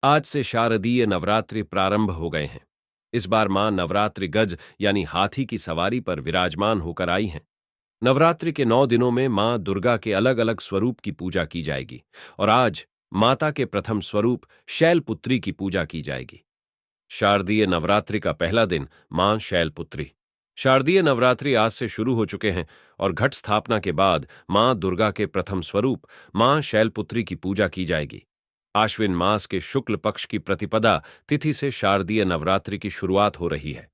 आज से शारदीय नवरात्रि प्रारंभ हो गए हैं। इस बार मां नवरात्रि गज यानी हाथी की सवारी पर विराजमान होकर आई हैं। नवरात्रि के 9 दिनों में मां दुर्गा के अलग अलग स्वरूप की पूजा की जाएगी और आज माता के प्रथम स्वरूप शैलपुत्री की पूजा की जाएगी। शारदीय नवरात्रि का पहला दिन मां शैलपुत्री। शारदीय नवरात्रि आज से शुरू हो चुके हैं और घट स्थापना के बाद मां दुर्गा के प्रथम स्वरूप मां शैलपुत्री की पूजा की जाएगी। आश्विन मास के शुक्ल पक्ष की प्रतिपदा तिथि से शारदीय नवरात्रि की शुरुआत हो रही है।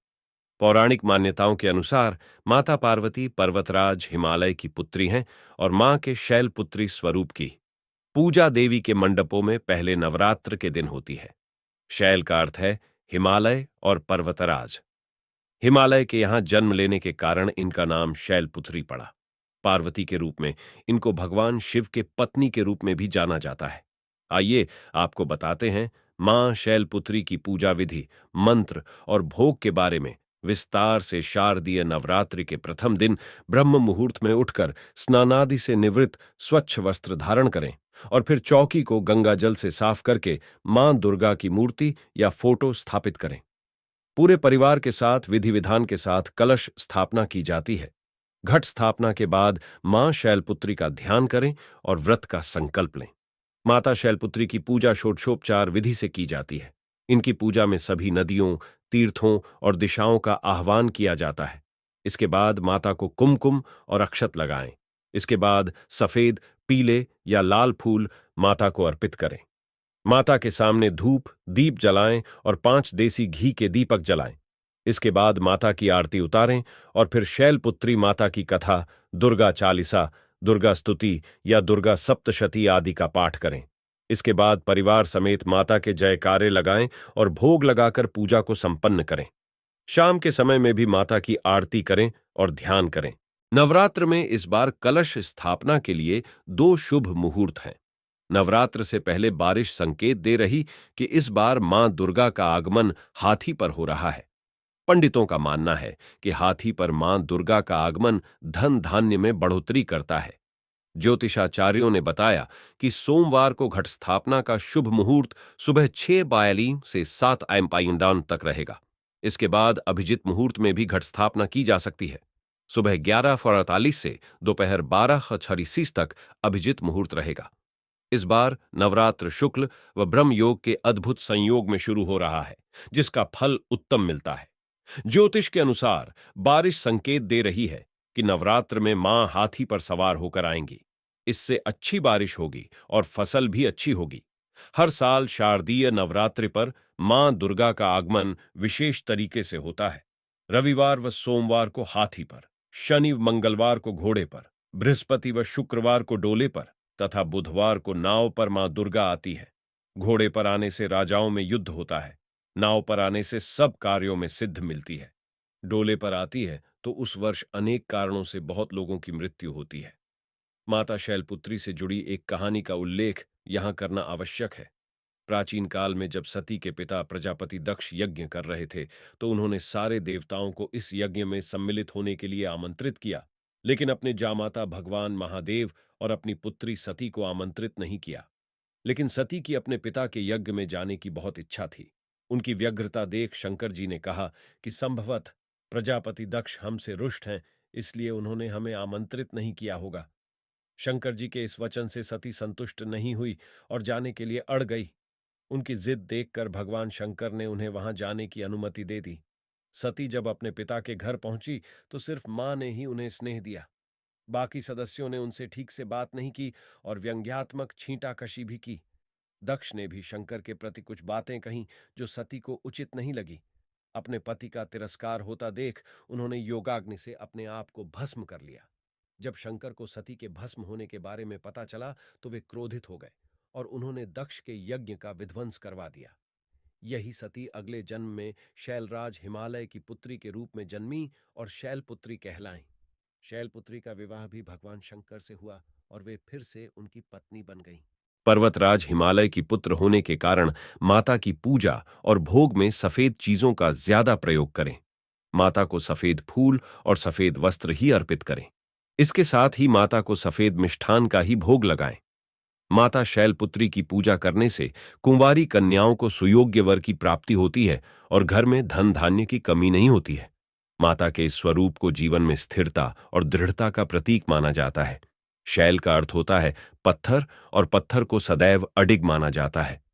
पौराणिक मान्यताओं के अनुसार माता पार्वती पर्वतराज हिमालय की पुत्री हैं और मां के शैलपुत्री स्वरूप की पूजा देवी के मंडपों में पहले नवरात्र के दिन होती है। शैल का अर्थ है हिमालय और पर्वतराज। हिमालय के यहां जन्म लेने के कारण इनका नाम शैलपुत्री पड़ा। पार्वती के रूप में इनको भगवान शिव के पत्नी के रूप में भी जाना जाता है। आइए आपको बताते हैं मां शैलपुत्री की पूजा विधि, मंत्र और भोग के बारे में विस्तार से। शारदीय नवरात्रि के प्रथम दिन ब्रह्म मुहूर्त में उठकर स्नानादि से निवृत्त स्वच्छ वस्त्र धारण करें और फिर चौकी को गंगा जल से साफ करके मां दुर्गा की मूर्ति या फोटो स्थापित करें। पूरे परिवार के साथ विधि विधान के साथ कलश स्थापना की जाती है। घट स्थापना के बाद मां शैलपुत्री का ध्यान करें और व्रत का संकल्प लें। माता शैलपुत्री की पूजा षोडशोपचार विधि से की जाती है। इनकी पूजा में सभी नदियों, तीर्थों और दिशाओं का आह्वान किया जाता है। इसके बाद माता को कुमकुम और अक्षत लगाएं। इसके बाद सफेद, पीले या लाल फूल माता को अर्पित करें। माता के सामने धूप दीप जलाएं और 5 देसी घी के दीपक जलाएं। इसके बाद माता की आरती उतारें और फिर शैलपुत्री माता की कथा, दुर्गा चालीसा, दुर्गा स्तुति या दुर्गा सप्तशती आदि का पाठ करें। इसके बाद परिवार समेत माता के जयकारे लगाएं और भोग लगाकर पूजा को संपन्न करें। शाम के समय में भी माता की आरती करें और ध्यान करें। नवरात्र में इस बार कलश स्थापना के लिए 2 शुभ मुहूर्त हैं। नवरात्र से पहले बारिश संकेत दे रही कि इस बार मां दुर्गा का आगमन हाथी पर हो रहा है। पंडितों का मानना है कि हाथी पर मां दुर्गा का आगमन धन धान्य में बढ़ोतरी करता है। ज्योतिषाचार्यों ने बताया कि सोमवार को घट स्थापना का शुभ मुहूर्त सुबह 6:42 से 7:51 तक रहेगा। इसके बाद अभिजित मुहूर्त में भी घट स्थापना की जा सकती है। सुबह 11:48 से दोपहर 12:36 तक अभिजित मुहूर्त रहेगा। इस बार नवरात्र शुक्ल व ब्रह्म योग के अद्भुत संयोग में शुरू हो रहा है, जिसका फल उत्तम मिलता है। ज्योतिष के अनुसार बारिश संकेत दे रही है कि नवरात्र में मां हाथी पर सवार होकर आएंगी। इससे अच्छी बारिश होगी और फसल भी अच्छी होगी। हर साल शारदीय नवरात्रि पर मां दुर्गा का आगमन विशेष तरीके से होता है। रविवार व सोमवार को हाथी पर, शनि व मंगलवार को घोड़े पर, बृहस्पति व शुक्रवार को डोले पर तथा बुधवार को नाव पर मां दुर्गा आती है। घोड़े पर आने से राजाओं में युद्ध होता है। नाव पर आने से सब कार्यों में सिद्ध मिलती है। डोले पर आती है तो उस वर्ष अनेक कारणों से बहुत लोगों की मृत्यु होती है। माता शैलपुत्री से जुड़ी एक कहानी का उल्लेख यहां करना आवश्यक है। प्राचीन काल में जब सती के पिता प्रजापति दक्ष यज्ञ कर रहे थे तो उन्होंने सारे देवताओं को इस यज्ञ में सम्मिलित होने के लिए आमंत्रित किया, लेकिन अपने जामाता भगवान महादेव और अपनी पुत्री सती को आमंत्रित नहीं किया। लेकिन सती की अपने पिता के यज्ञ में जाने की बहुत इच्छा थी। उनकी व्यग्रता देख शंकर जी ने कहा कि संभवतः प्रजापति दक्ष हमसे रुष्ट हैं, इसलिए उन्होंने हमें आमंत्रित नहीं किया होगा। शंकर जी के इस वचन से सती संतुष्ट नहीं हुई और जाने के लिए अड़ गई। उनकी जिद देखकर भगवान शंकर ने उन्हें वहां जाने की अनुमति दे दी। सती जब अपने पिता के घर पहुंची तो सिर्फ मां ने ही उन्हें स्नेह दिया। बाकी सदस्यों ने उनसे ठीक से बात नहीं की और व्यंग्यात्मक छींटाकशी भी की। दक्ष ने भी शंकर के प्रति कुछ बातें कहीं जो सती को उचित नहीं लगी। अपने पति का तिरस्कार होता देख उन्होंने योगाग्नि से अपने आप को भस्म कर लिया। जब शंकर को सती के भस्म होने के बारे में पता चला तो वे क्रोधित हो गए और उन्होंने दक्ष के यज्ञ का विध्वंस करवा दिया। यही सती अगले जन्म में शैलराज हिमालय की पुत्री के रूप में जन्मी और शैलपुत्री कहलाईं। शैलपुत्री का विवाह भी भगवान शंकर से हुआ और वे फिर से उनकी पत्नी बन गईं। पर्वतराज हिमालय की पुत्र होने के कारण माता की पूजा और भोग में सफेद चीजों का ज्यादा प्रयोग करें। माता को सफेद फूल और सफेद वस्त्र ही अर्पित करें। इसके साथ ही माता को सफेद मिष्ठान का ही भोग लगाएं। माता शैलपुत्री की पूजा करने से कुंवारी कन्याओं को सुयोग्य वर की प्राप्ति होती है और घर में धन धान्य की कमी नहीं होती है। माता के इस स्वरूप को जीवन में स्थिरता और दृढ़ता का प्रतीक माना जाता है। शैल का अर्थ होता है पत्थर, और पत्थर को सदैव अडिग माना जाता है।